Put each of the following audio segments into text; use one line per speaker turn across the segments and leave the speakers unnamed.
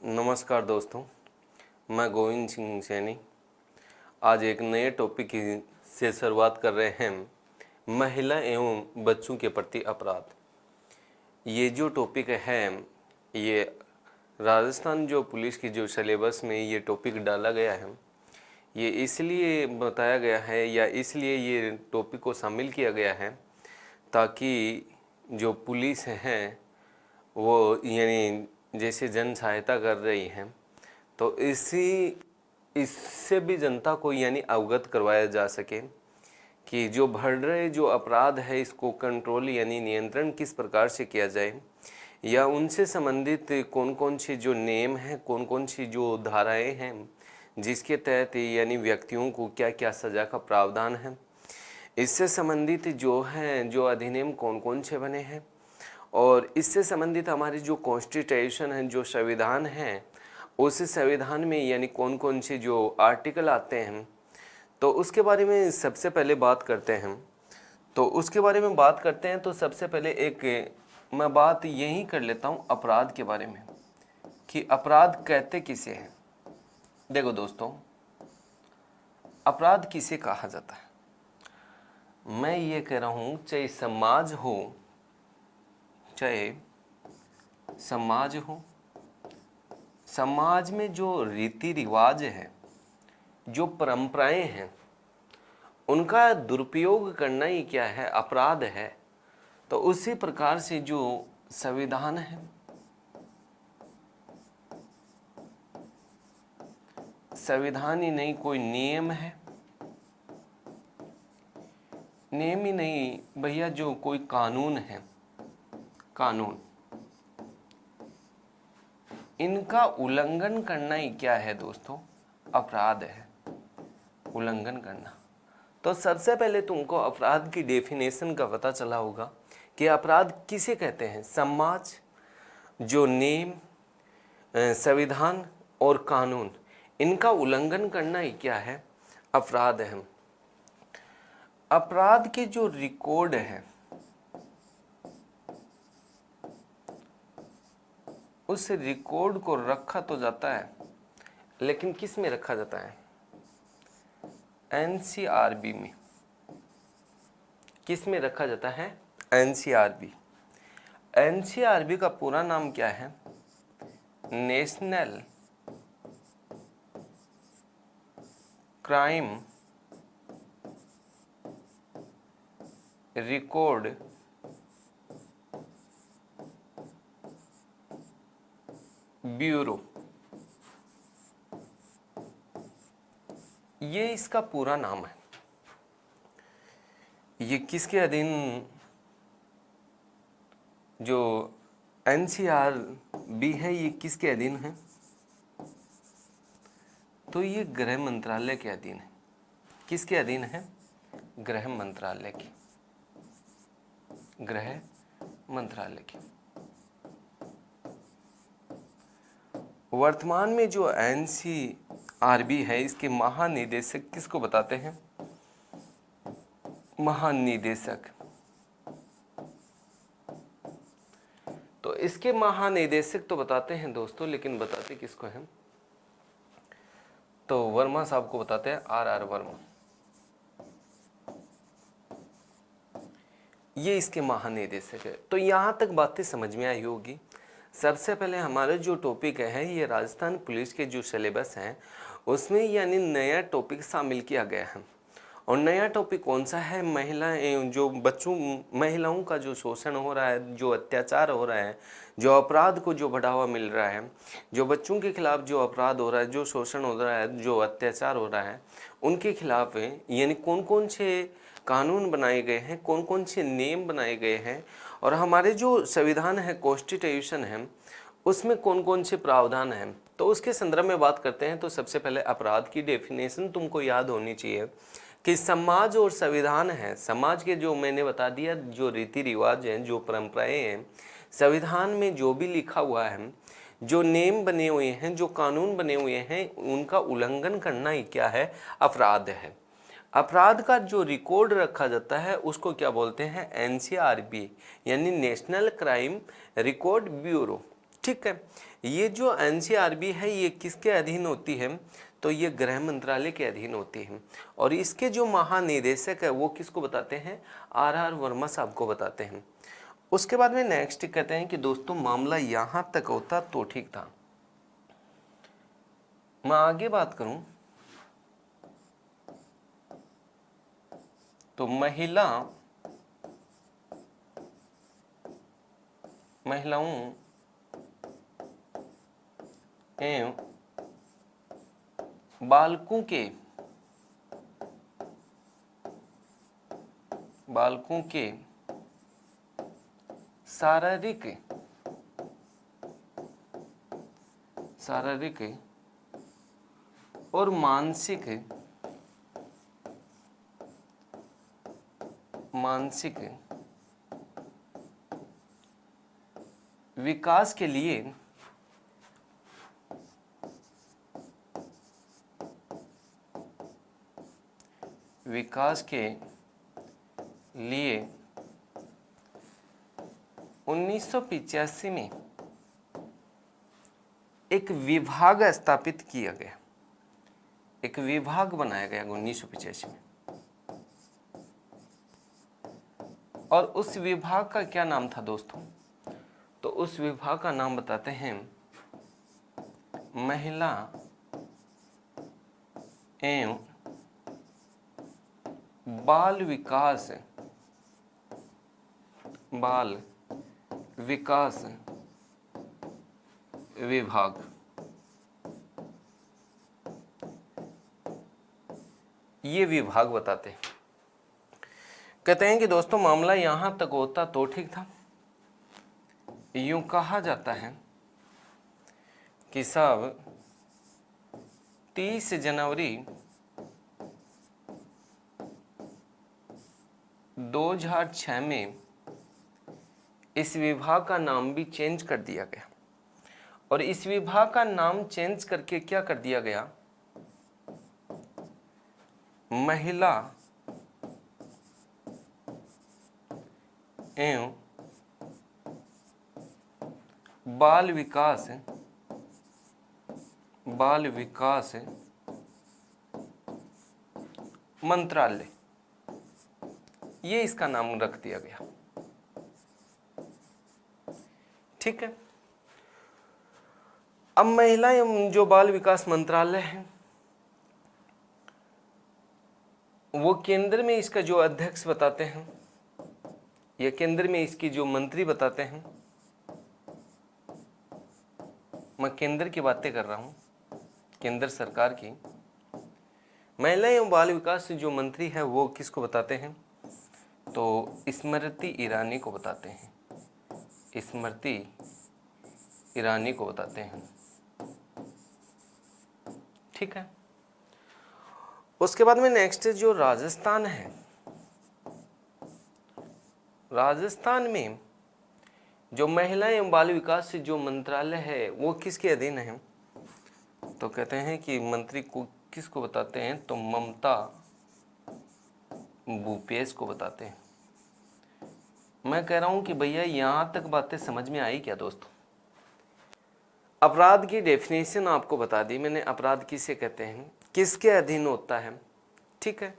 नमस्कार दोस्तों, मैं गोविंद सिंह सैनी आज एक नए टॉपिक से शुरुआत कर रहे हैं। महिला एवं बच्चों के प्रति अपराध। ये जो टॉपिक है ये राजस्थान जो पुलिस की जो सिलेबस में ये टॉपिक डाला गया है, ये इसलिए बताया गया है या इसलिए ये टॉपिक को शामिल किया गया है ताकि जो पुलिस हैं वो यानी जैसे जन सहायता कर रही हैं तो इससे भी जनता को यानी अवगत करवाया जा सके कि जो बढ़ रहे जो अपराध है इसको कंट्रोल यानी नियंत्रण किस प्रकार से किया जाए, या उनसे संबंधित कौन कौन सी जो नियम हैं, कौन कौन सी जो धाराएं हैं जिसके तहत यानी व्यक्तियों को क्या क्या सज़ा का प्रावधान है, इससे संबंधित जो हैं जो अधिनियम कौन कौन से बने हैं, और इससे संबंधित हमारी जो कॉन्स्टिट्यूशन है जो संविधान है उस संविधान में यानी कौन कौन से जो आर्टिकल आते हैं तो उसके बारे में सबसे पहले बात करते हैं। तो सबसे पहले एक मैं बात यही कर लेता हूँ अपराध के बारे में कि अपराध कहते किसे हैं। देखो दोस्तों, अपराध किसे कहा जाता है, मैं ये कह रहा हूँ चाहे समाज हो, समाज में जो रीति रिवाज है, जो परंपराएं हैं, उनका दुरुपयोग करना ही क्या है, अपराध है। तो उसी प्रकार से जो संविधान है, संविधान ही नहीं कोई नियम है, नियम ही नहीं भैया जो कोई कानून है, कानून, इनका उल्लंघन करना ही क्या है दोस्तों, अपराध है, उल्लंघन करना। तो सबसे पहले तुमको अपराध की डेफिनेशन का पता चला होगा कि अपराध किसे कहते हैं। समाज, जो नियम, संविधान और कानून, इनका उल्लंघन करना ही क्या है, अपराध है। अपराध के जो रिकॉर्ड है उस रिकॉर्ड को रखा तो जाता है, लेकिन किस में रखा जाता है, एनसीआरबी में। किस में रखा जाता है, एनसीआरबी। एनसीआरबी का पूरा नाम क्या है, नेशनल क्राइम रिकॉर्ड ब्यूरो। ये इसका पूरा नाम है। ये किसके अधीन, जो एनसीआरबी है ये किसके अधीन है, तो ये गृह मंत्रालय के अधीन है। किसके अधीन है, गृह मंत्रालय के, गृह मंत्रालय के। वर्तमान में जो एनसीआरबी है इसके महानिदेशक किसको बताते हैं, महानिदेशक। तो इसके महानिदेशक तो बताते हैं दोस्तों, लेकिन बताते किसको हैं, तो वर्मा साहब को बताते हैं, आर वर्मा। ये इसके महानिदेशक है। तो यहाँ तक बातें समझ में आई होगी। सबसे पहले हमारा जो टॉपिक है ये राजस्थान पुलिस के जो सिलेबस हैं उसमें यानी नया टॉपिक शामिल किया गया है। और नया टॉपिक कौन सा है, जो बच्चों, महिलाओं का जो शोषण हो रहा है, जो अत्याचार हो रहा है, जो अपराध को जो बढ़ावा मिल रहा है, जो बच्चों के खिलाफ जो अपराध हो रहा है, जो शोषण हो रहा है, जो अत्याचार हो रहा है, उनके खिलाफ यानी कौन कौन से कानून बनाए गए हैं, कौन कौन से नियम बनाए गए हैं, और हमारे जो संविधान है, कॉन्स्टिट्यूशन है, उसमें कौन कौन से प्रावधान हैं। तो उसके संदर्भ में बात करते हैं। तो सबसे पहले अपराध की डेफिनेशन तुमको याद होनी चाहिए कि समाज और संविधान है। समाज के जो मैंने बता दिया जो रीति रिवाज हैं, जो परंपराएं हैं, संविधान में जो भी लिखा हुआ है, जो नियम बने हुए हैं, जो कानून बने हुए हैं, उनका उल्लंघन करना ही क्या है, अपराध है। अपराध का जो रिकॉर्ड रखा जाता है उसको क्या बोलते हैं, एनसीआरबी यानी नेशनल क्राइम रिकॉर्ड ब्यूरो। ठीक है। ये जो एनसीआरबी है ये किसके अधीन होती है, तो ये गृह मंत्रालय के अधीन होती है। और इसके जो महानिदेशक है वो किसको बताते हैं, आर वर्मा साहब को बताते हैं। उसके बाद में नेक्स्ट कहते हैं कि दोस्तों मामला यहाँ तक होता तो ठीक था। मैं आगे बात करूं तो महिलाओं एवं बालकों के शारीरिक और मानसिक विकास के लिए विकास के लिए 1985 में एक विभाग स्थापित किया गया, एक विभाग बनाया गया 1985 में। और उस विभाग का क्या नाम था दोस्तों, तो उस विभाग का नाम बताते हैं महिला एवं बाल विकास विभाग। ये विभाग बताते हैं। कहते हैं कि दोस्तों मामला यहां तक होता तो ठीक था। यूं कहा जाता है कि साहब 30 जनवरी 2006 में इस विभाग का नाम भी चेंज कर दिया गया। और इस विभाग का नाम चेंज करके क्या कर दिया गया, महिला एवं बाल विकास मंत्रालय, ये इसका नाम रख दिया गया। ठीक है। अब महिला एवं जो बाल विकास मंत्रालय है वो केंद्र में इसका जो अध्यक्ष बताते हैं या केंद्र में इसकी जो मंत्री बताते हैं, मैं केंद्र की बातें कर रहा हूं, केंद्र सरकार की। महिला एवं बाल विकास से जो मंत्री है वो किसको बताते हैं, तो स्मृति ईरानी को बताते हैं, स्मृति ईरानी को बताते हैं। ठीक है। उसके बाद में नेक्स्ट जो राजस्थान है, राजस्थान में जो महिला एवं बाल विकास से जो मंत्रालय है वो किसके अधीन है, तो कहते हैं कि मंत्री को किसको बताते हैं, तो ममता भूपेश को बताते हैं। मैं कह रहा हूं कि भैया यहां तक बातें समझ में आई क्या दोस्तों। अपराध की डेफिनेशन आपको बता दी मैंने, अपराध किसे कहते हैं, किसके अधीन होता है। ठीक है।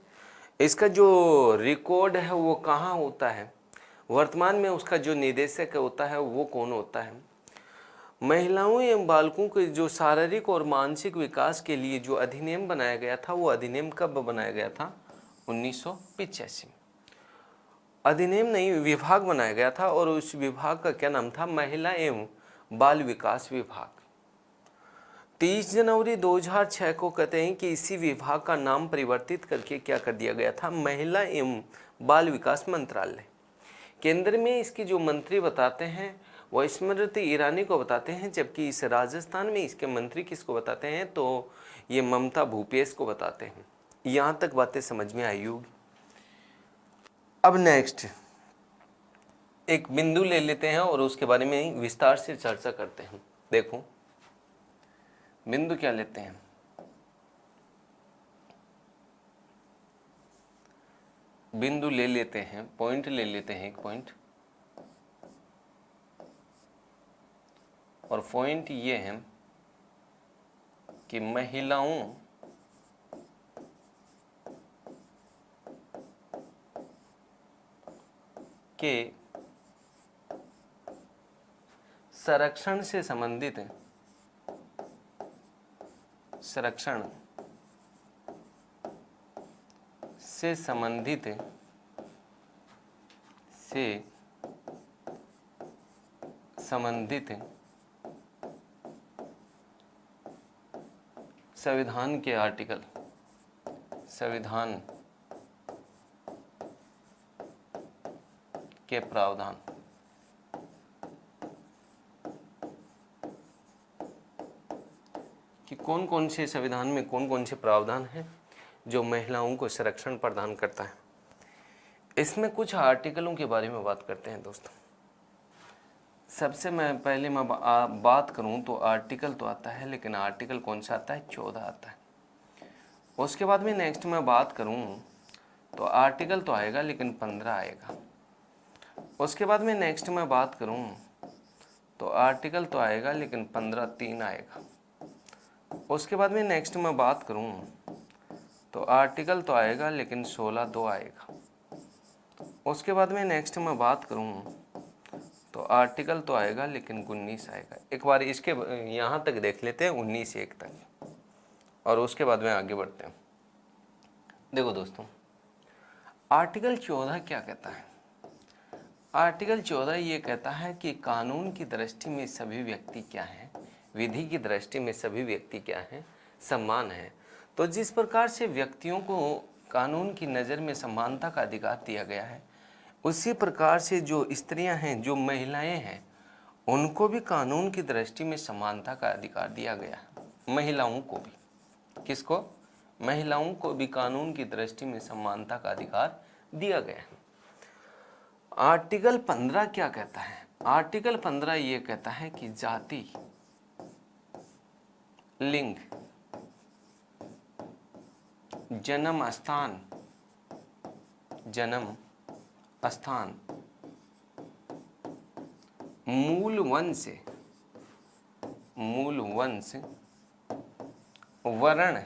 इसका जो रिकॉर्ड है वो कहाँ होता है, वर्तमान में उसका जो निदेशक होता है वो कौन होता है। महिलाओं एवं बालकों के जो शारीरिक और मानसिक विकास के लिए जो अधिनियम बनाया गया था वो अधिनियम कब बनाया गया था, 1985 में। अधिनियम नहीं, विभाग बनाया गया था और उस विभाग का क्या नाम था, महिला एवं बाल विकास विभाग। 30 जनवरी 2006 को कहते हैं कि इसी विभाग का नाम परिवर्तित करके क्या कर दिया गया था, महिला एवं बाल विकास मंत्रालय। केंद्र में इसकी जो मंत्री बताते हैं वो स्मृति ईरानी को बताते हैं, जबकि इस राजस्थान में इसके मंत्री किसको बताते हैं, तो ये ममता भूपेश को बताते हैं। यहाँ तक बातें समझ में आई होगी। अब नेक्स्ट एक बिंदु ले लेते हैं और उसके बारे में विस्तार से चर्चा करते हैं। देखो बिंदु क्या लेते हैं, बिंदु ले लेते हैं, पॉइंट ले लेते हैं, एक पॉइंट। और पॉइंट ये है कि महिलाओं के संरक्षण से संबंधित संविधान के आर्टिकल, संविधान के प्रावधान कि कौन कौन से संविधान में कौन कौन से प्रावधान हैं जो महिलाओं को संरक्षण प्रदान करता है। इसमें कुछ आर्टिकलों के बारे में बात करते हैं दोस्तों। सबसे पहले मैं बात करूं तो आर्टिकल तो आता है, लेकिन आर्टिकल कौन सा आता है? 14 आता है। उसके बाद में नेक्स्ट मैं बात करूं तो आर्टिकल तो आएगा लेकिन 15 आएगा। उसके बाद में नेक्स्ट मैं बात करूं तो आर्टिकल तो आएगा लेकिन 15(3) आएगा। उसके बाद में नेक्स्ट मैं बात करूं तो आर्टिकल तो आएगा लेकिन 16(2) आएगा। उसके बाद में नेक्स्ट मैं बात करूं तो आर्टिकल तो आएगा लेकिन 19 आएगा। एक बार इसके यहाँ तक देख लेते हैं 19(1) तक, और उसके बाद में आगे बढ़ते हैं। देखो दोस्तों, आर्टिकल 14 क्या कहता है? आर्टिकल 14 ये कहता है कि कानून की दृष्टि में सभी व्यक्ति क्या हैं, विधि की दृष्टि में सभी व्यक्ति क्या हैं, सम्मान है। तो जिस प्रकार से व्यक्तियों को कानून की नज़र में समानता का अधिकार दिया गया है, उसी प्रकार से जो स्त्रियां हैं, जो महिलाएं हैं, उनको भी कानून की दृष्टि में समानता का अधिकार दिया गया है। महिलाओं को भी, किसको? महिलाओं को भी कानून की दृष्टि में समानता का अधिकार दिया गया है। आर्टिकल 15 क्या कहता है? आर्टिकल 15 ये कहता है कि जाति, लिंग, जन्म स्थान, मूल वंश, वर्ण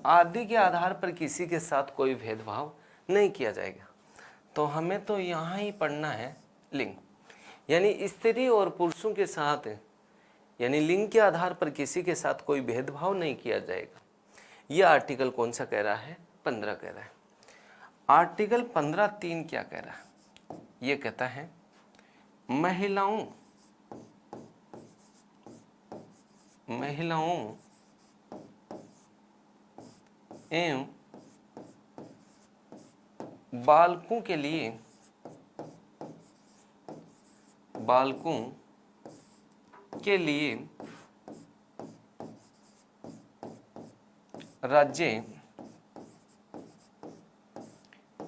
आदि के आधार पर किसी के साथ कोई भेदभाव नहीं किया जाएगा। तो हमें तो यहाँ ही पढ़ना है लिंग, यानी स्त्री और पुरुषों के साथ, यानी लिंग के आधार पर किसी के साथ कोई भेदभाव नहीं किया जाएगा। यह आर्टिकल कौन सा कह रहा है? 15 कह रहा है। आर्टिकल 15(3) क्या कह रहा है? यह कहता है महिलाओं एवं बालकों के लिए राज्य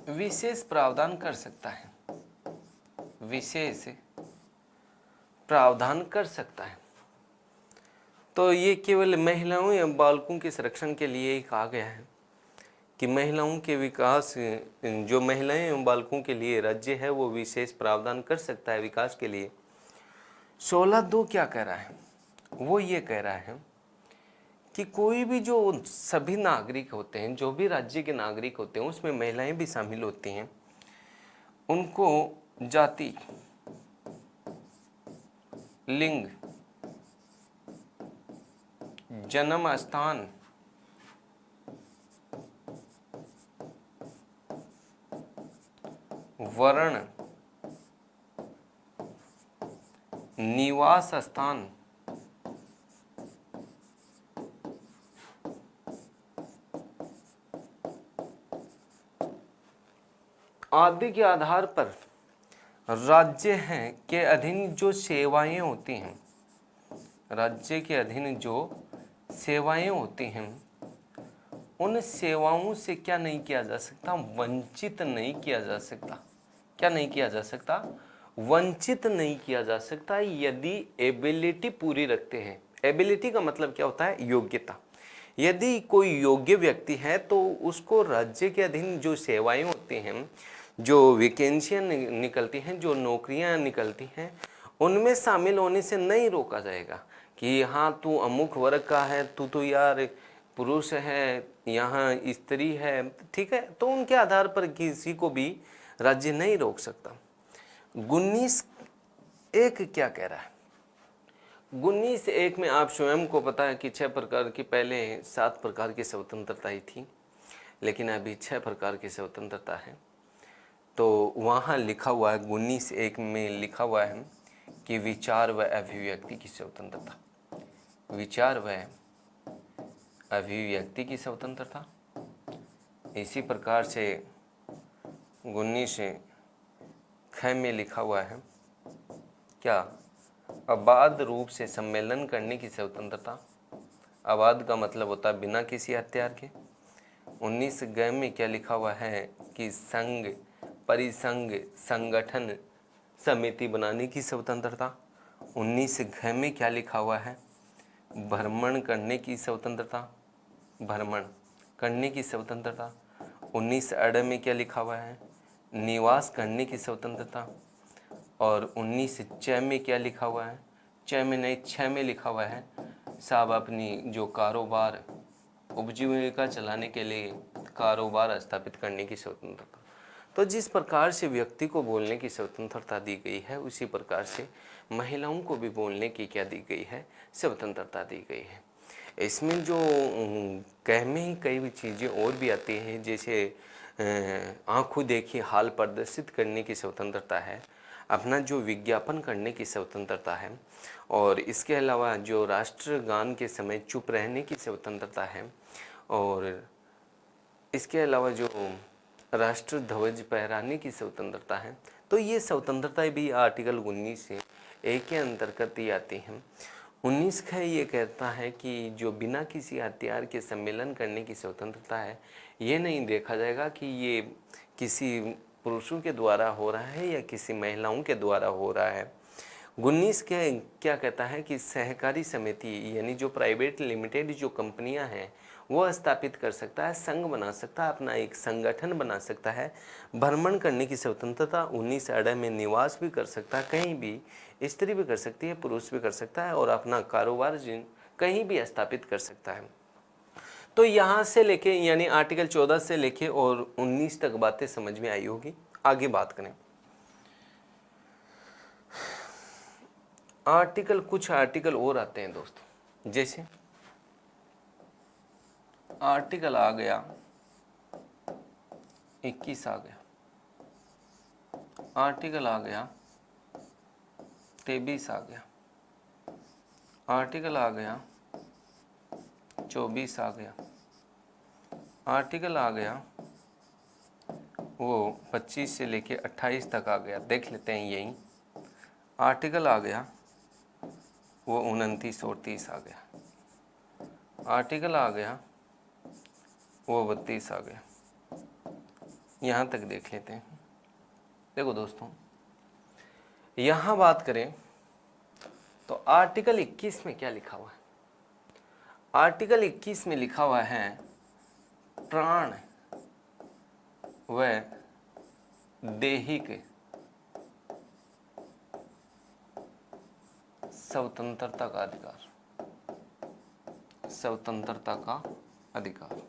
विशेष प्रावधान कर सकता है, विशेष प्रावधान कर सकता है। तो ये केवल महिलाओं या बालकों के संरक्षण के लिए ही कहा गया है कि महिलाओं के विकास, जो महिलाएं एवं बालकों के लिए राज्य है वो विशेष प्रावधान कर सकता है विकास के लिए। 16(2) क्या कह रहा है? वो ये कह रहा है कि कोई भी जो सभी नागरिक होते हैं, जो भी राज्य के नागरिक होते हैं, उसमें महिलाएं भी शामिल होती हैं, उनको जाति, लिंग, जन्म स्थान, वर्ण, निवास स्थान, आदि के आधार पर राज्य हैं के अधीन जो सेवाएं होती हैं, राज्य के अधीन जो सेवाएं होती हैं, उन सेवाओं से क्या नहीं किया जा सकता? वंचित नहीं किया जा सकता। क्या नहीं किया जा सकता? वंचित नहीं किया जा सकता यदि एबिलिटी पूरी रखते हैं। एबिलिटी का मतलब क्या होता है? योग्यता। यदि कोई योग्य व्यक्ति है तो उसको राज्य के अधीन जो सेवाएं होती हैं, जो वैकेंसियां निकलती हैं, जो नौकरियां निकलती हैं, उनमें शामिल होने से नहीं रोका जाएगा कि हाँ तू अमुक वर्ग का है, तू तो यार पुरुष है, यहाँ स्त्री है, ठीक है। तो उनके आधार पर किसी को भी राज्य नहीं रोक सकता। 19(1) क्या कह रहा है? 19(1) में आप स्वयं को पता है कि 6 प्रकार की, पहले 7 प्रकार की स्वतंत्रता ही थी, लेकिन अभी 6 प्रकार की स्वतंत्रता है। तो वहाँ लिखा हुआ है 19(1) में लिखा हुआ है कि विचार व अभिव्यक्ति की स्वतंत्रता, विचार व अभिव्यक्ति की स्वतंत्रता। इसी प्रकार से 19(ख) में लिखा हुआ है क्या? अबाध रूप से सम्मेलन करने की स्वतंत्रता। अबाध का मतलब होता है बिना किसी हथियार के। 19(ग) में क्या लिखा हुआ है कि संघ, परिसंघ, संगठन, समिति बनाने की स्वतंत्रता। 19(घ) में क्या लिखा हुआ है? भ्रमण करने की स्वतंत्रता, भ्रमण करने की स्वतंत्रता। 19(अ) में क्या लिखा हुआ है? निवास करने की स्वतंत्रता। और 19(च) में क्या लिखा हुआ है? च में नहीं, 6 में लिखा हुआ है साहब अपनी जो कारोबार, उपजीविका चलाने के लिए कारोबार स्थापित करने की स्वतंत्रता। तो जिस प्रकार से व्यक्ति को बोलने की स्वतंत्रता दी गई है, उसी प्रकार से महिलाओं को भी बोलने की क्या दी गई है? स्वतंत्रता दी गई है। इसमें जो कह में ही कई भी चीज़ें और भी आती हैं, जैसे आंखों देखी हाल प्रदर्शित करने की स्वतंत्रता है, अपना जो विज्ञापन करने की स्वतंत्रता है, और इसके अलावा जो राष्ट्रगान के समय चुप रहने की स्वतंत्रता है, और इसके अलावा जो राष्ट्र ध्वज फहराने की स्वतंत्रता है। तो ये स्वतंत्रता भी आर्टिकल 19(1) के अंतर्गत ही आती हैं। 19(ख) ये कहता है कि जो बिना किसी हथियार के सम्मेलन करने की स्वतंत्रता है, ये नहीं देखा जाएगा कि ये किसी पुरुषों के द्वारा हो रहा है या किसी महिलाओं के द्वारा हो रहा है। 19 के क्या कहता है कि सहकारी समिति यानी जो प्राइवेट लिमिटेड जो कंपनियां हैं वो स्थापित कर सकता है, संघ बना सकता है, अपना एक संगठन बना सकता है। भ्रमण करने की स्वतंत्रता 19(अ) में निवास भी कर सकता है, कहीं भी स्त्री भी कर सकती है, पुरुष भी कर सकता है, और अपना कारोबार कहीं भी स्थापित कर सकता है। तो यहाँ से लेके यानी आर्टिकल 14 से लेके और 19 तक बातें समझ में आई होगी। आगे बात करें आर्टिकल, कुछ आर्टिकल और आते हैं दोस्तों, जैसे आर्टिकल आ गया 21 आ गया, आर्टिकल आ गया 23 आ गया, आर्टिकल आ गया 24 आ गया, आर्टिकल आ गया वो 25 से लेके 28 तक आ गया। देख लेते हैं यही। आर्टिकल आ गया वो 29 और 30 आ गया, आर्टिकल आ गया वो 32 आ गया। यहाँ तक देख लेते हैं। देखो दोस्तों, यहाँ बात करें तो आर्टिकल 21 में क्या लिखा हुआ है? आर्टिकल 21 में लिखा हुआ है प्राण व दैहिक स्वतंत्रता का अधिकार, स्वतंत्रता का अधिकार।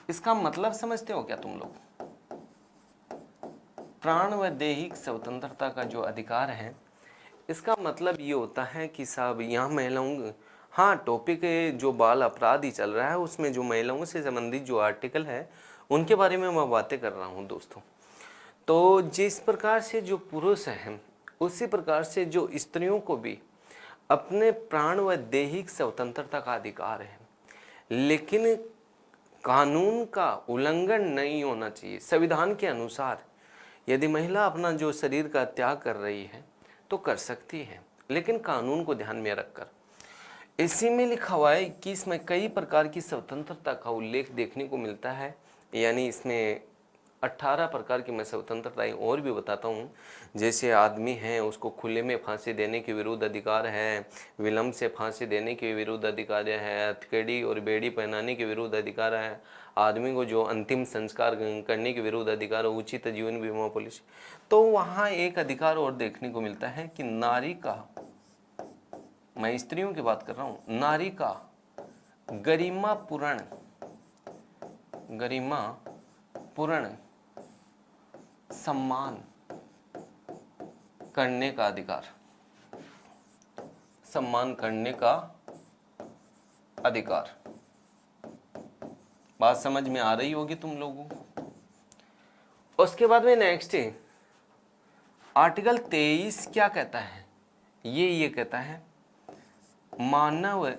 इसका मतलब समझते हो क्या तुम लोग? प्राण व दैहिक स्वतंत्रता का जो अधिकार है, इसका मतलब ये होता है कि साहब यहाँ महिलाओं, हाँ टॉपिक जो बाल अपराध ही चल रहा है, उसमें जो महिलाओं से संबंधित जो आर्टिकल है उनके बारे में मैं बातें कर रहा हूँ दोस्तों। तो जिस प्रकार से जो पुरुष हैं, उसी प्रकार से जो स्त्रियों को भी अपने प्राण व दैहिक स्वतंत्रता का अधिकार है, लेकिन कानून का उल्लंघन नहीं होना चाहिए। संविधान के अनुसार यदि महिला अपना जो शरीर का त्याग कर रही है तो कर सकती है, लेकिन कानून को ध्यान में रखकर। इसी में लिखा हुआ है कि इसमें कई प्रकार की स्वतंत्रता का उल्लेख देखने को मिलता है, यानी इसमें 18 प्रकार की मैं स्वतंत्रताएं और भी बताता हूँ। जैसे आदमी है उसको खुले में फांसी देने के विरुद्ध अधिकार है, विलम्ब से फांसी देने के विरुद्ध अधिकार है, हथकड़ी और बेड़ी पहनाने के विरुद्ध अधिकार है, आदमी को जो अंतिम संस्कार करने के विरुद्ध अधिकार है, उचित जीवन बीमा पॉलिसी। तो वहाँ एक अधिकार और देखने को मिलता है कि नारी का, मैं स्त्रियों की बात कर रहा हूँ, नारी का गरिमा पूर्ण सम्मान करने का अधिकार, सम्मान करने का अधिकार। बात समझ में आ रही होगी तुम लोगों को। उसके बाद में नेक्स्ट है आर्टिकल 23 क्या कहता है? ये कहता है मानव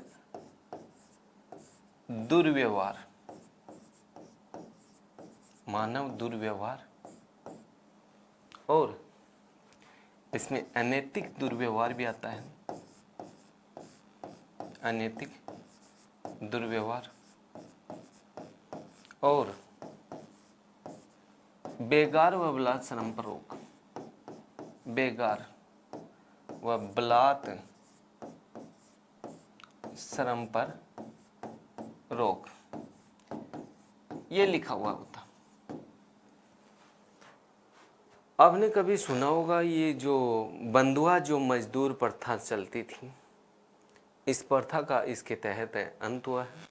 दुर्व्यवहार, मानव दुर्व्यवहार, और इसमें अनैतिक दुर्व्यवहार भी आता है, अनैतिक दुर्व्यवहार, और बेगार व बलात् श्रम पर रोक, बेगार व बलात् श्रम पर रोक, ये लिखा हुआ होता। आपने कभी सुना होगा ये जो बंधुआ जो मजदूर प्रथा चलती थी, इस प्रथा का इसके तहत अंत हुआ है।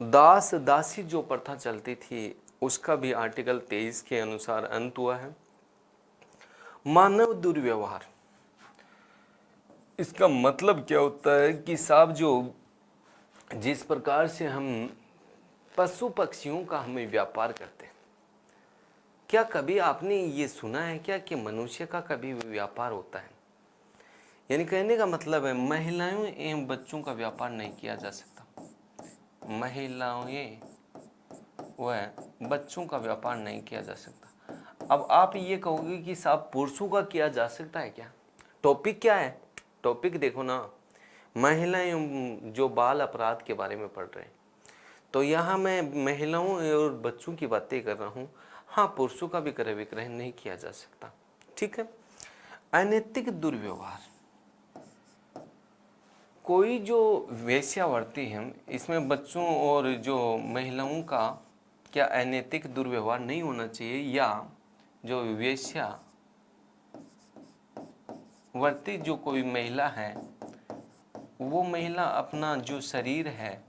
दास दासी जो प्रथा चलती थी उसका भी आर्टिकल 23 के अनुसार अंत हुआ है। मानव दुर्व्यवहार, इसका मतलब क्या होता है कि साहब जो जिस प्रकार से हम पशु पक्षियों का हमें व्यापार करते हैं, क्या कभी आपने ये सुना है क्या कि मनुष्य का कभी व्यापार होता है? यानी कहने का मतलब है महिलाओं एवं बच्चों का व्यापार नहीं किया जा सकता, महिलाओं व बच्चों का व्यापार नहीं किया जा सकता। अब आप ये कहोगे कि साहब पुरुषों का किया जा सकता है क्या? टॉपिक क्या है? टॉपिक देखो ना, महिलाएं जो बाल अपराध के बारे में पढ़ रहे हैं, तो यहाँ मैं महिलाओं और बच्चों की बातें कर रहा हूँ। हाँ, पुरुषों का भी क्रय विक्रय नहीं किया जा सकता, ठीक है। अनैतिक दुर्व्यवहार, कोई जो वेश्यावृत्ति है इसमें बच्चों और जो महिलाओं का क्या अनैतिक दुर्व्यवहार नहीं होना चाहिए, या जो वेश्यावृत्ति जो कोई महिला है वो महिला अपना जो शरीर है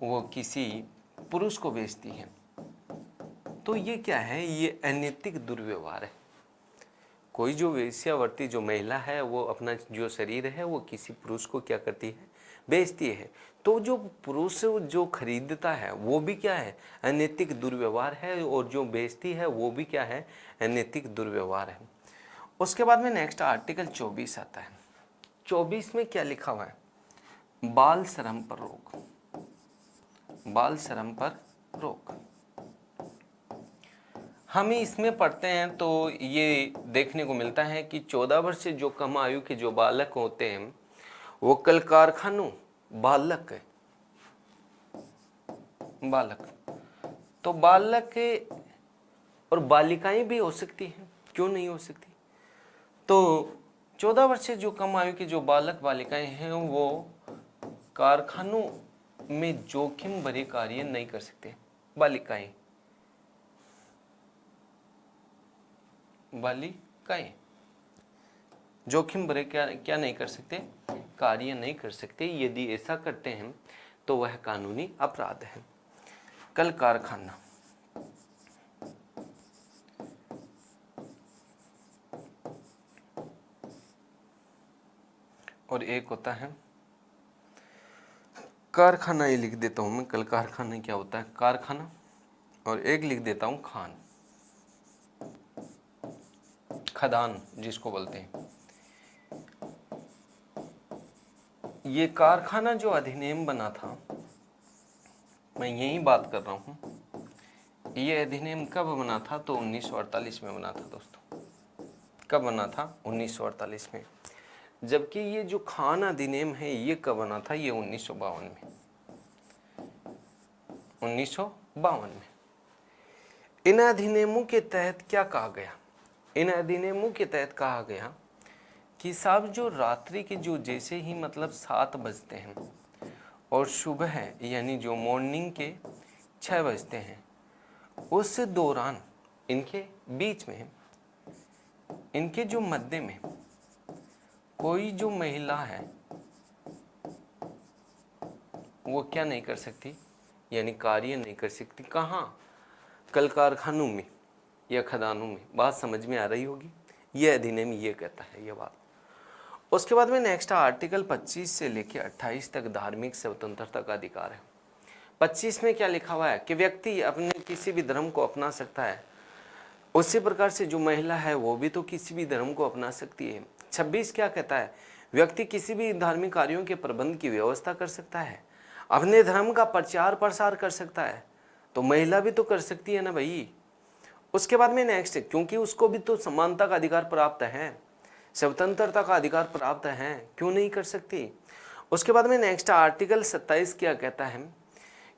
वो किसी पुरुष को बेचती है, तो ये क्या है? ये अनैतिक दुर्व्यवहार है। कोई जो वेश्यावृत्ति जो महिला है वो अपना जो शरीर है वो किसी पुरुष को क्या करती है? बेचती है। तो जो पुरुष जो खरीदता है वो भी क्या है? अनैतिक दुर्व्यवहार है, और जो बेचती है वो भी क्या है? अनैतिक दुर्व्यवहार है। उसके बाद में नेक्स्ट आर्टिकल 24 आता है। 24 में क्या लिखा हुआ है? बाल श्रम पर रोक, बाल श्रम पर रोक। हम इसमें पढ़ते हैं तो ये देखने को मिलता है कि 14 वर्ष से जो कम आयु के जो बालक होते हैं वो कल कारखानों बालक तो बालक और बालिकाएं भी हो सकती हैं, क्यों नहीं हो सकती? तो 14 वर्ष से जो कम आयु के जो बालक बालिकाएं हैं वो कारखानों में जोखिम भरे कार्य नहीं कर सकते। बालिकाएं जोखिम भरे क्या नहीं कर सकते? कार्य नहीं कर सकते। यदि ऐसा करते हैं तो वह कानूनी अपराध है। कल कारखाना, और एक होता है कारखाना, ये लिख देता हूं मैं। कल कारखाना क्या होता है? कारखाना। और एक लिख देता हूं खान, खदान जिसको बोलते हैं। ये कारखाना जो अधिनियम बना था, मैं यही बात कर रहा हूं। ये अधिनियम कब बना था? तो 1948 में बना था दोस्तों। कब बना था? 1948 में। जबकि ये जो खान अधिनियम है ये कब बना था? ये 1952 में। 1952 में। इन अधिनियमों के तहत क्या कहा गया? इन अधिनियमों के तहत कहा गया कि साहब जो रात्रि के जो जैसे ही मतलब 7 बजते हैं और सुबह यानी जो मॉर्निंग के 6 बजते हैं, उस दौरान इनके बीच में, इनके जो मध्य में कोई जो महिला है वो क्या नहीं कर सकती, यानी कार्य नहीं कर सकती। कहाँ? कल कारखानों में या खदानों में। बात समझ में आ रही होगी। ये अधिनियम ये कहता है ये बात। उसके बाद में नेक्स्ट आर्टिकल 25 से लेकर 28 तक धार्मिक स्वतंत्रता का अधिकार है। 25 में क्या लिखा हुआ है कि व्यक्ति अपने किसी भी धर्म को अपना सकता है, उसी प्रकार से जो महिला है वो भी तो किसी भी धर्म को अपना सकती है। 26 क्या कहता है? व्यक्ति किसी भी धार्मिक कार्यों के प्रबंध की व्यवस्था कर सकता है, अपने धर्म का प्रचार प्रसार कर सकता है। तो महिला भी तो कर सकती है ना भाई। उसके बाद में नेक्स्ट, क्योंकि उसको भी तो समानता का अधिकार प्राप्त है, स्वतंत्रता का अधिकार प्राप्त है, क्यों नहीं कर सकती। उसके बाद में नेक्स्ट आर्टिकल 27 क्या कहता है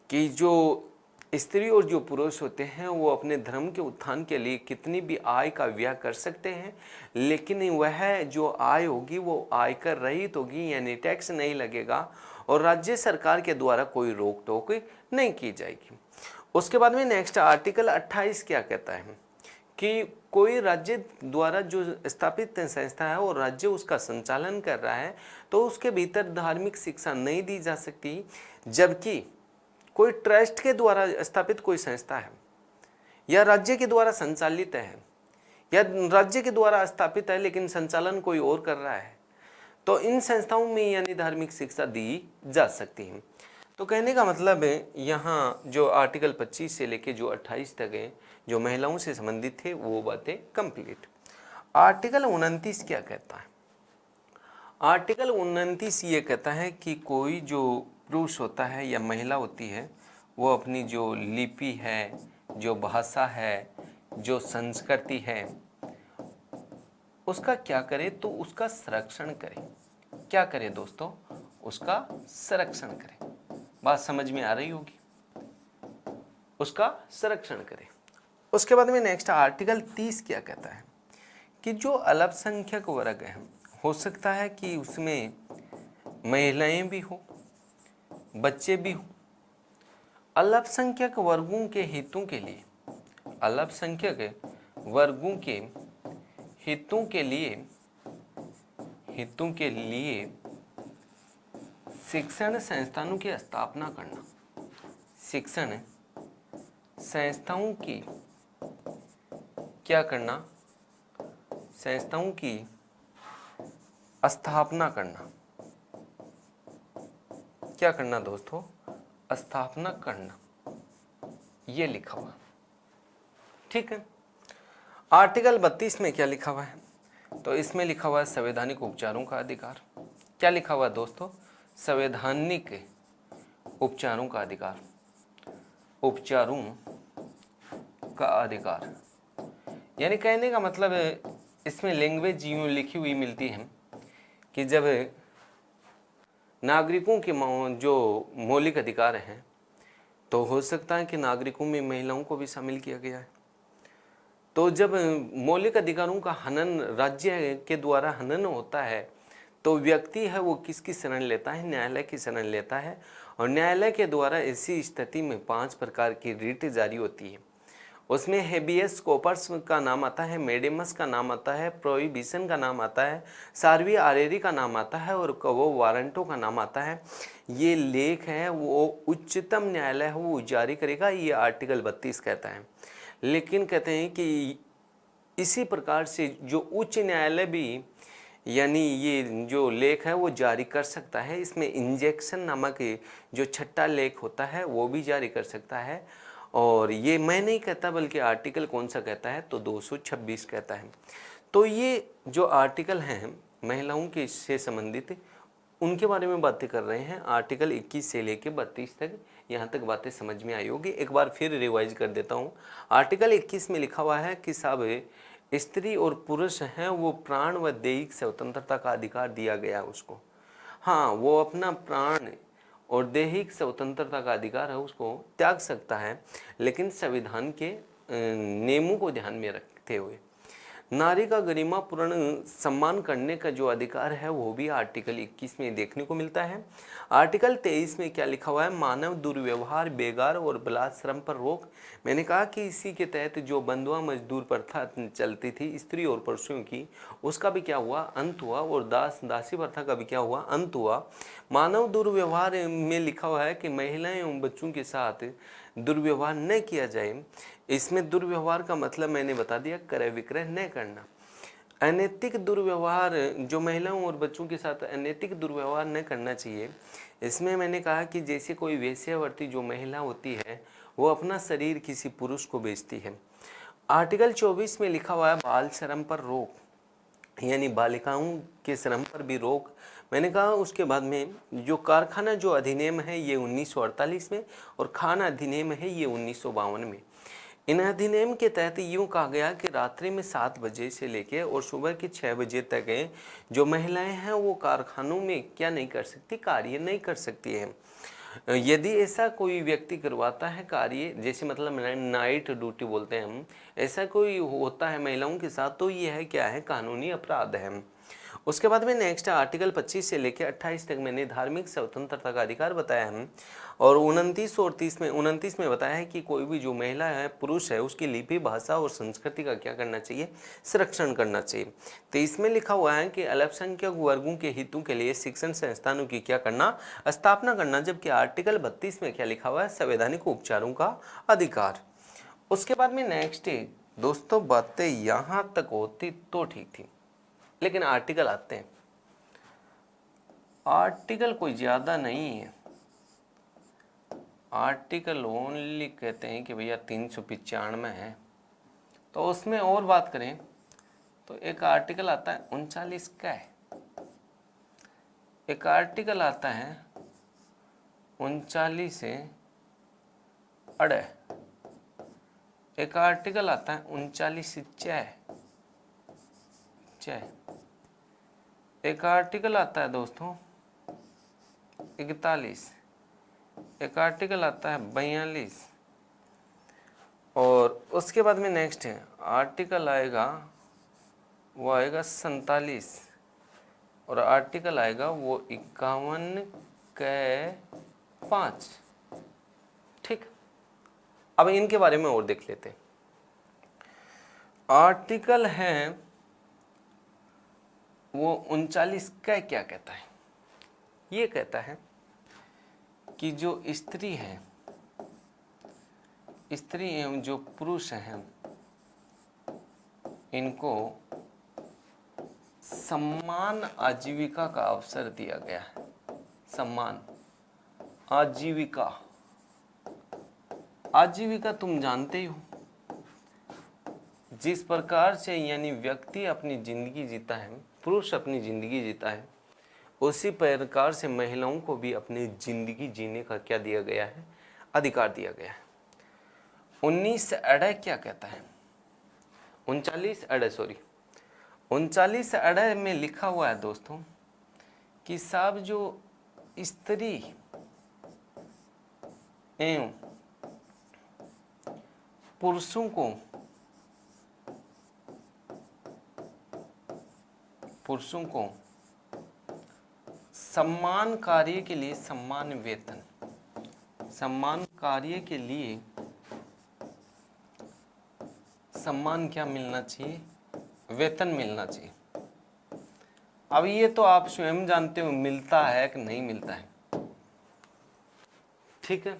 कि जो स्त्री और जो पुरुष होते हैं वो अपने धर्म के उत्थान के लिए कितनी भी आय का व्यय कर सकते हैं, लेकिन वह जो आय होगी वो आयकर रहित होगी, यानी टैक्स नहीं लगेगा और राज्य सरकार के द्वारा कोई रोक टोक नहीं की जाएगी। उसके बाद में नेक्स्ट आर्टिकल 28 क्या कहता है कि कोई राज्य द्वारा जो स्थापित संस्था है और राज्य उसका संचालन कर रहा है तो उसके भीतर धार्मिक शिक्षा नहीं दी जा सकती। जबकि कोई ट्रस्ट के द्वारा स्थापित कोई संस्था है या राज्य के द्वारा संचालित है या राज्य के द्वारा स्थापित है लेकिन संचालन कोई और कर रहा है, तो इन संस्थाओं में यानी धार्मिक शिक्षा दी जा सकती है। तो कहने का मतलब है यहाँ जो आर्टिकल 25 से लेके जो 28 तक है जो महिलाओं से संबंधित थे वो बातें कंप्लीट। आर्टिकल 29 क्या कहता है? आर्टिकल 29 ये कहता है कि कोई जो पुरुष होता है या महिला होती है वो अपनी जो लिपि है, जो भाषा है, जो संस्कृति है उसका क्या करे, तो उसका संरक्षण करे। क्या करे दोस्तों? उसका संरक्षण करे। बात समझ में आ रही होगी। उसका संरक्षण करे। उसके बाद में नेक्स्ट आर्टिकल 30 क्या कहता है कि जो अल्पसंख्यक वर्ग है, हो सकता है कि उसमें महिलाएं भी हो, बच्चे भी हो, अल्पसंख्यक वर्गों के हितों के लिए, अल्पसंख्यक वर्गों के हितों के लिए शिक्षण संस्थानों की स्थापना करना, शिक्षण संस्थाओं की क्या करना, संस्थाओं की स्थापना करना। क्या करना दोस्तों? स्थापना करना, ये लिखा हुआ। ठीक है। आर्टिकल 32 में क्या लिखा हुआ है? तो इसमें लिखा हुआ है संवैधानिक उपचारों का अधिकार। क्या लिखा हुआ है दोस्तों? संवैधानिक उपचारों का अधिकार, उपचारों का अधिकार। यानी कहने का मतलब है इसमें लैंग्वेज यूं लिखी हुई मिलती है कि जब नागरिकों के जो मौलिक अधिकार हैं तो हो सकता है कि नागरिकों में महिलाओं को भी शामिल किया गया है। तो जब मौलिक अधिकारों का हनन राज्य के द्वारा हनन होता है तो व्यक्ति है वो किसकी शरण लेता है? न्यायालय की शरण लेता है। और न्यायालय के द्वारा ऐसी स्थिति में 5 प्रकार की रिट जारी होती है। उसमें हेबियस कॉर्पस का नाम आता है, मेडिमस का नाम आता है, प्रोहिबिशन का नाम आता है, सार्वी आरेरी का नाम आता है और कवो वारंटो का नाम आता है। ये लेख है वो उच्चतम न्यायालय है वो जारी करेगा, ये आर्टिकल 32 कहता है। लेकिन कहते हैं कि इसी प्रकार से जो उच्च न्यायालय भी यानी ये जो लेख है वो जारी कर सकता है। इसमें इंजेक्शन नामक जो छठा लेख होता है वो भी जारी कर सकता है। और ये मैं नहीं कहता बल्कि आर्टिकल कौन सा कहता है, तो 226 कहता है। तो ये जो आर्टिकल हैं महिलाओं के से संबंधित उनके बारे में बातें कर रहे हैं। आर्टिकल 21 से लेकर 32 तक यहाँ तक बातें समझ में आई होगी। एक बार फिर रिवाइज कर देता हूँ। आर्टिकल 21 में लिखा हुआ है कि सब स्त्री और पुरुष हैं वो प्राण व दैहिक स्वतंत्रता का अधिकार दिया गया है उसको। हाँ, वो अपना प्राण और दैहिक स्वतंत्रता का अधिकार है उसको त्याग सकता है, लेकिन संविधान के नियमों को ध्यान में रखते हुए नारी का गरिमापूर्ण सम्मान करने का जो अधिकार है वो भी आर्टिकल 21 में देखने को मिलता है। आर्टिकल 23 में क्या लिखा हुआ है, मानव दुर्व्यवहार, बेगार और बलात्श्रम पर रोक। मैंने कहा कि इसी के तहत जो बंधुआ मजदूर प्रथा चलती थी स्त्री और पुरुषों की, उसका भी क्या हुआ, अंत हुआ, और दास दासी प्रथा का भी क्या हुआ, अंत हुआ। मानव दुर्व्यवहार में लिखा हुआ है कि महिलाएं एवं बच्चों के साथ दुर्व्यवहार न किया जाए। इसमें दुर्व्यवहार का मतलब मैंने बता दिया, क्रय विक्रय न करना। अनैतिक दुर्व्यवहार, जो महिलाओं और बच्चों के साथ अनैतिक दुर्व्यवहार न करना चाहिए, इसमें मैंने कहा कि जैसे कोई वेश्यावर्ती जो महिला होती है वो अपना शरीर किसी पुरुष को बेचती है। आर्टिकल 24 में लिखा हुआ है बाल श्रम पर रोक, यानी बालिकाओं के श्रम पर भी रोक। मैंने कहा उसके बाद में जो कारखाना जो अधिनियम है ये 1948 में, और खान अधिनियम है ये 1952 में। इन अधिनियम के तहत यूँ कहा गया कि रात्रि में 7 बजे से लेके और सुबह के 6 बजे तक जो महिलाएं हैं वो कारखानों में क्या नहीं कर सकती, कार्य नहीं कर सकती हैं। यदि ऐसा कोई व्यक्ति करवाता है कार्य, जैसे मतलब नाइट ड्यूटी बोलते हैं हम, ऐसा कोई होता है महिलाओं के साथ, तो ये है क्या है, कानूनी अपराध है। उसके बाद में नेक्स्ट आर्टिकल 25 से लेकर 28 तक मैंने धार्मिक स्वतंत्रता का अधिकार बताया है, और 29 और 29 में बताया है कि कोई भी जो महिला है, पुरुष है, उसकी लिपि, भाषा और संस्कृति का क्या करना चाहिए, संरक्षण करना चाहिए। तो इसमें लिखा हुआ है कि अल्पसंख्यक वर्गों के हितों के लिए शिक्षण संस्थानों की क्या करना, स्थापना करना। जबकि आर्टिकल 32 में क्या लिखा हुआ है, संवैधानिक उपचारों का अधिकार। उसके बाद में नेक्स्ट दोस्तों, बातें यहाँ तक होती तो ठीक थी, लेकिन आर्टिकल आते हैं। आर्टिकल कोई ज़्यादा नहीं है, आर्टिकल ओनली कहते हैं कि भैया 395 है। तो उसमें और बात करें तो एक आर्टिकल आता है 39 का है, एक आर्टिकल आता है 39 से अड़े, एक आर्टिकल आता है 39 से चय, एक आर्टिकल आता है दोस्तों 41, एक आर्टिकल आता है 42, और उसके बाद में नेक्स्ट है आर्टिकल आएगा, वो आएगा 47, और आर्टिकल आएगा वो 51 के 5। ठीक, अब इनके बारे में और देख लेते हैं। आर्टिकल है वो 39 का क्या कहता है, ये कहता है कि जो स्त्री है, स्त्री एवं जो पुरुष हैं, इनको सम्मान आजीविका का अवसर दिया गया है। सम्मान आजीविका, आजीविका तुम जानते ही हो, जिस प्रकार से यानी व्यक्ति अपनी जिंदगी जीता है, पुरुष अपनी जिंदगी जीता है, उसी प्रकार से महिलाओं को भी अपनी जिंदगी जीने का क्या दिया गया है, अधिकार दिया गया है। 19 अड़े क्या कहता है, 39 अड़े में लिखा हुआ है दोस्तों कि सब जो स्त्री एवं पुरुषों को सम्मान कार्य के लिए सम्मान वेतन, सम्मान कार्य के लिए सम्मान क्या मिलना चाहिए, वेतन मिलना चाहिए। अब ये तो आप स्वयं जानते हो मिलता है कि नहीं मिलता है, ठीक है।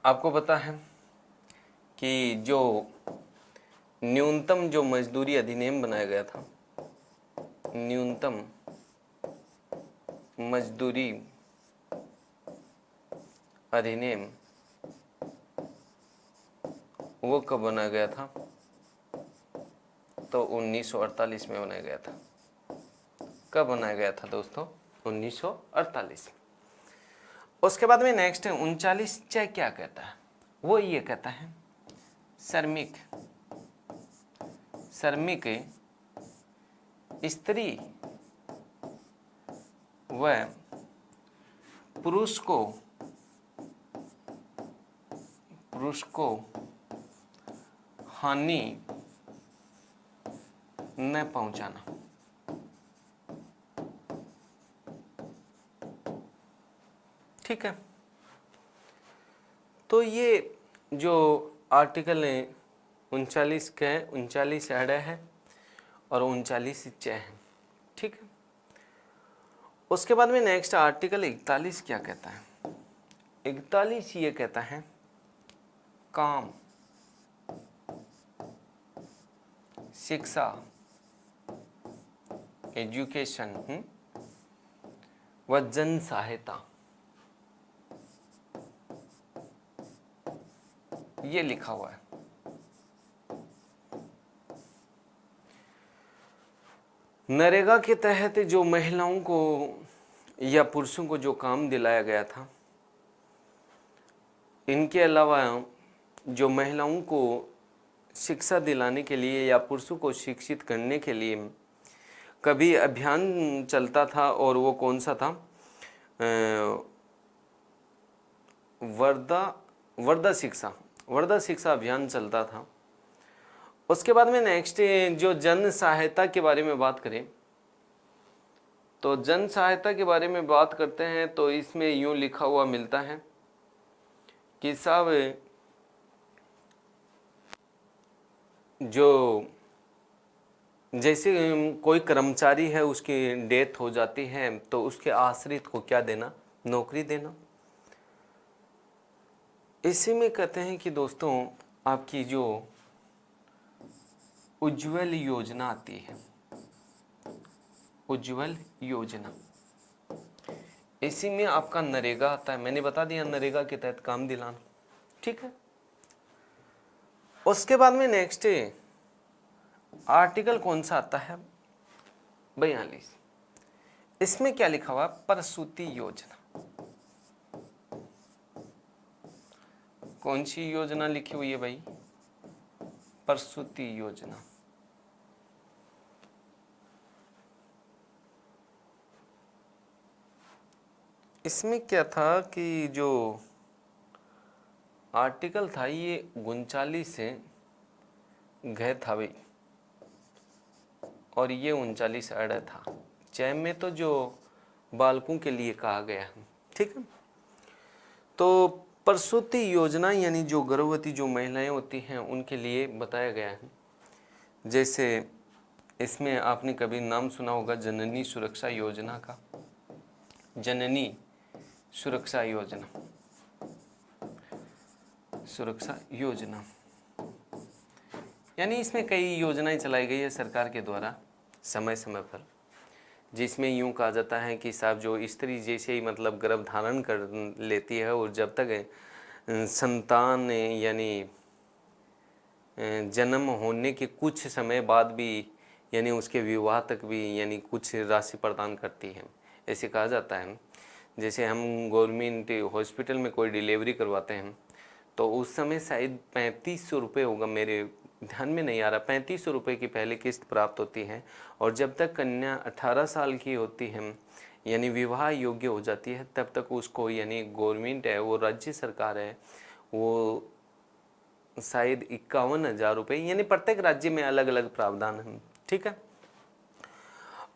आपको पता है कि जो न्यूनतम जो मजदूरी अधिनियम बनाया गया था, न्यूनतम मजदूरी अधिनियम, वो कब बनाया गया था, तो 1948 में बनाया गया था। कब बनाया गया था दोस्तों, 1948। उसके बाद में नेक्स्ट है 39 च क्या कहता है, वो ये कहता है श्रमिक स्त्री व पुरुष को पुरुष को हानि न पहुंचाना। ठीक है, तो ये जो आर्टिकल है 39 क 39 अड़ है और 39 च है। ठीक है, उसके बाद में नेक्स्ट आर्टिकल 41 क्या कहता है? 41 ये कहता है काम, शिक्षा, एजुकेशन व जन सहायता, ये लिखा हुआ है। नरेगा के तहत जो महिलाओं को या पुरुषों को जो काम दिलाया गया था, इनके अलावा जो महिलाओं को शिक्षा दिलाने के लिए या पुरुषों को शिक्षित करने के लिए कभी अभियान चलता था, और वो कौन सा था? वर्धा शिक्षा अभियान चलता था। उसके बाद में नेक्स्ट जो जन सहायता के बारे में बात करें, तो जन सहायता के बारे में बात करते हैं तो इसमें यूं लिखा हुआ मिलता है कि साहब जो जैसे कोई कर्मचारी है, उसकी डेथ हो जाती है तो उसके आश्रित को क्या देना? नौकरी देना। इसी में कहते हैं कि दोस्तों आपकी जो उज्ज्वल योजना आती है, उज्ज्वल योजना, इसी में आपका नरेगा आता है। मैंने बता दिया नरेगा के तहत काम दिलाना। ठीक है, उसके बाद में नेक्स्ट आर्टिकल कौन सा आता है? 42। इसमें क्या लिखा हुआ? प्रसूति योजना। कौन सी योजना लिखी हुई है भाई? प्रसूति योजना। इसमें क्या था कि जो आर्टिकल था ये 39 से घ था भाई, और ये 39 अड़ था। चय में तो जो बालकों के लिए कहा गया है। ठीक है, तो प्रसूति योजना यानी जो गर्भवती जो महिलाएं होती हैं उनके लिए बताया गया है। जैसे इसमें आपने कभी नाम सुना होगा जननी सुरक्षा योजना का, जननी सुरक्षा योजना, सुरक्षा योजना यानी इसमें कई योजनाएं चलाई गई है सरकार के द्वारा समय समय पर, जिसमें यूं कहा जाता है कि साहब जो स्त्री जैसे ही मतलब गर्भ धारण कर लेती है और जब तक संतान यानी जन्म होने के कुछ समय बाद भी यानी उसके विवाह तक भी यानी कुछ राशि प्रदान करती है, ऐसे कहा जाता है। जैसे हम गवर्नमेंट हॉस्पिटल में कोई डिलीवरी करवाते हैं तो उस समय शायद 3500 रुपये होगा, मेरे ध्यान में नहीं आ रहा, 3500 रुपये की पहले किस्त प्राप्त होती है। और जब तक कन्या 18 साल की होती है यानी विवाह योग्य हो जाती है तब तक उसको यानी गवर्नमेंट है वो राज्य सरकार है वो शायद 51,000 रुपये यानी प्रत्येक राज्य में अलग अलग प्रावधान है। ठीक है,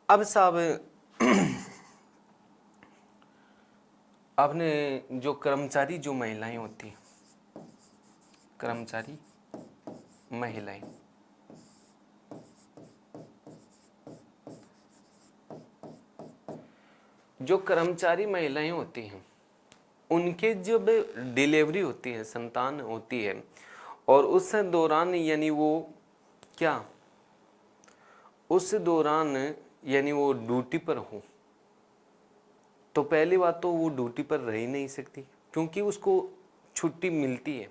अब साहब आपने जो कर्मचारी जो महिलाएं होती हैं, कर्मचारी महिलाएं, जो कर्मचारी महिलाएं होती हैं उनके जब डिलीवरी होती है, संतान होती है और उस दौरान यानी वो क्या उस दौरान यानी वो ड्यूटी पर हो तो पहली बात तो वो ड्यूटी पर रह ही नहीं सकती क्योंकि उसको छुट्टी मिलती है।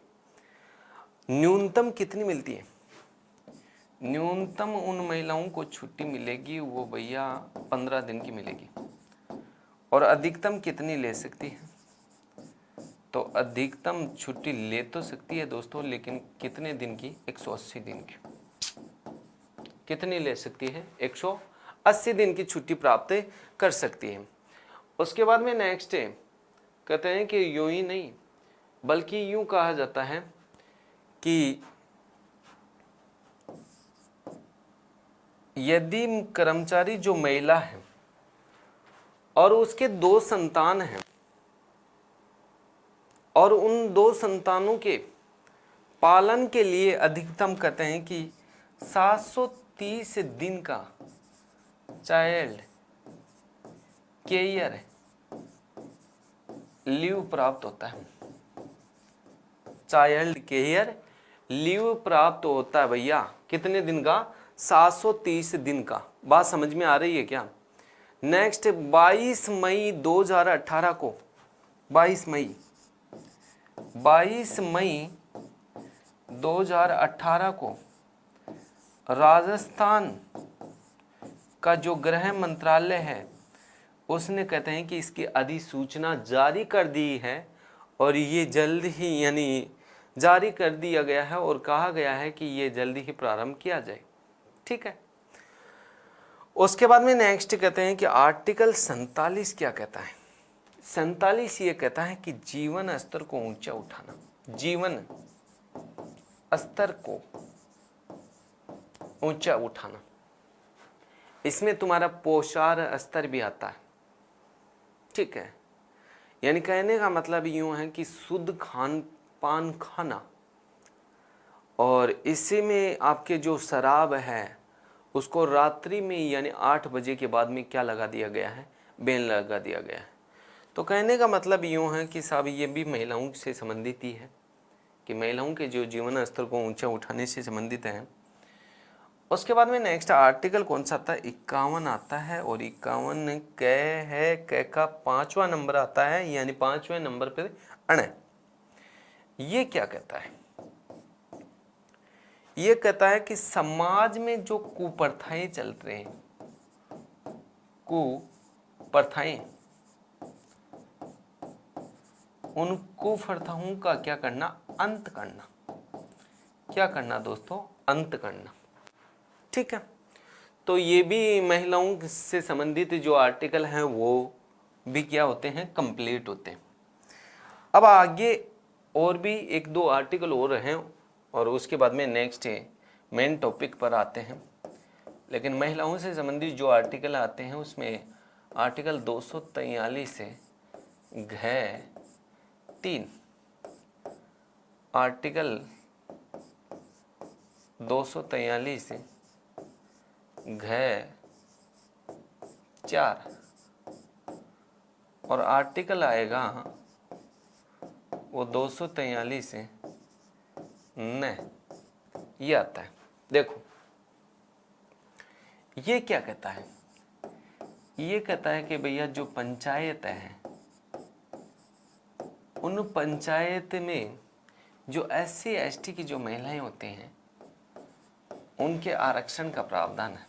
न्यूनतम कितनी मिलती है? न्यूनतम उन महिलाओं को छुट्टी मिलेगी वो भैया 15 दिन की मिलेगी। और अधिकतम कितनी ले सकती है? तो अधिकतम छुट्टी ले तो सकती है दोस्तों, लेकिन कितने दिन की? 180 दिन की। कितनी ले सकती है? 180 दिन की छुट्टी प्राप्त कर सकती है। उसके बाद में नेक्स्ट कहते हैं कि यूं ही नहीं बल्कि यूं कहा जाता है कि यदि कर्मचारी जो महिला है और उसके 2 संतान हैं और उन 2 संतानों के पालन के लिए अधिकतम कहते हैं कि 730 दिन का चाइल्ड केयर लीव प्राप्त होता है। चाइल्ड केयर लीव प्राप्त होता है भैया, कितने दिन का? 730 दिन का। बात समझ में आ रही है क्या? नेक्स्ट 22 मई 2018 को 22 मई 2018 को राजस्थान का जो गृह मंत्रालय है उसने कहते हैं कि इसकी अधिसूचना जारी कर दी है और ये जल्द ही यानी जारी कर दिया गया है और कहा गया है कि ये जल्दी ही प्रारंभ किया जाए। ठीक है। उसके बाद में नेक्स्ट कहते हैं कि आर्टिकल 47 क्या कहता है? 47 ये कहता है कि जीवन स्तर को ऊंचा उठाना, जीवन स्तर को ऊंचा उठाना। इसमें तुम्हारा पोषार स्तर भी आता है। ठीक है, यानी कहने का मतलब यूं है कि शुद्ध खान पान खाना, और इसी में आपके जो शराब है उसको रात्रि में यानी 8 बजे के बाद में क्या लगा दिया गया है? बैन लगा दिया गया है। तो कहने का मतलब यूँ है कि साहब ये भी महिलाओं से संबंधित ही है, कि महिलाओं के जो जीवन स्तर को ऊंचा उठाने से संबंधित है। उसके बाद में नेक्स्ट आर्टिकल कौन सा आता है? 51 आता है, और 51 कै है, कै का 5वां नंबर आता है, यानी 5वें नंबर पे अण। ये क्या कहता है? ये कहता है कि समाज में जो कुप्रथाएं चल रहे हैं, कुप्रथाएं, उन कुप्रथाओं का क्या करना? अंत करना। क्या करना दोस्तों? अंत करना। ठीक है, तो ये भी महिलाओं से संबंधित जो आर्टिकल हैं वो भी क्या होते हैं? कंप्लीट होते हैं। अब आगे और भी 1-2 आर्टिकल और हैं और उसके बाद में नेक्स्ट मेन टॉपिक पर आते हैं। लेकिन महिलाओं से संबंधित जो आर्टिकल आते हैं उसमें आर्टिकल 243 से घ 3, आर्टिकल 243 से घ 4 और आर्टिकल आएगा वो 243 से न, ये आता है। देखो ये क्या कहता है? ये कहता है कि भैया जो पंचायत है उन पंचायत में जो SC ST की जो महिलाएं होती हैं उनके आरक्षण का प्रावधान है।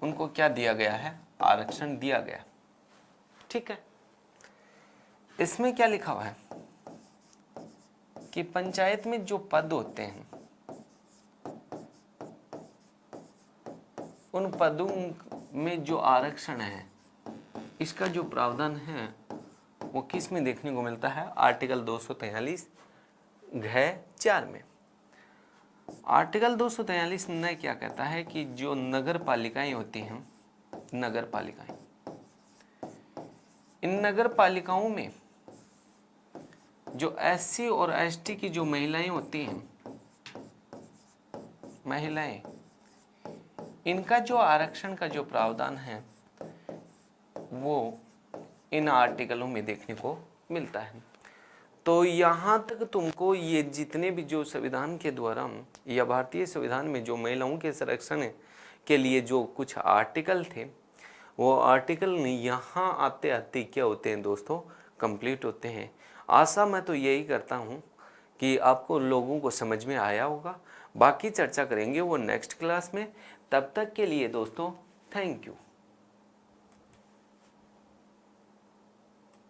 उनको क्या दिया गया है? आरक्षण दिया गया। ठीक है, इसमें क्या लिखा हुआ है कि पंचायत में जो पद होते हैं उन पदों में जो आरक्षण है इसका जो प्रावधान है वो किस में देखने को मिलता है? आर्टिकल 243 घ 4 में। आर्टिकल 243 ने क्या कहता है कि जो नगर पालिकाएं होती हैं, नगर पालिकाएं, इन नगर पालिकाओं में जो SC और ST की जो महिलाएं होती हैं, महिलाएं, इनका जो आरक्षण का जो प्रावधान है वो इन आर्टिकलों में देखने को मिलता है। तो यहाँ तक तुमको ये जितने भी जो संविधान के द्वारा या भारतीय संविधान में जो महिलाओं के संरक्षण के लिए जो कुछ आर्टिकल थे वो आर्टिकल यहाँ आते आते क्या होते हैं दोस्तों? कंप्लीट होते हैं। आशा मैं तो यही करता हूँ कि आपको लोगों को समझ में आया होगा। बाकी चर्चा करेंगे वो नेक्स्ट क्लास में। तब तक के लिए दोस्तों थैंक यू।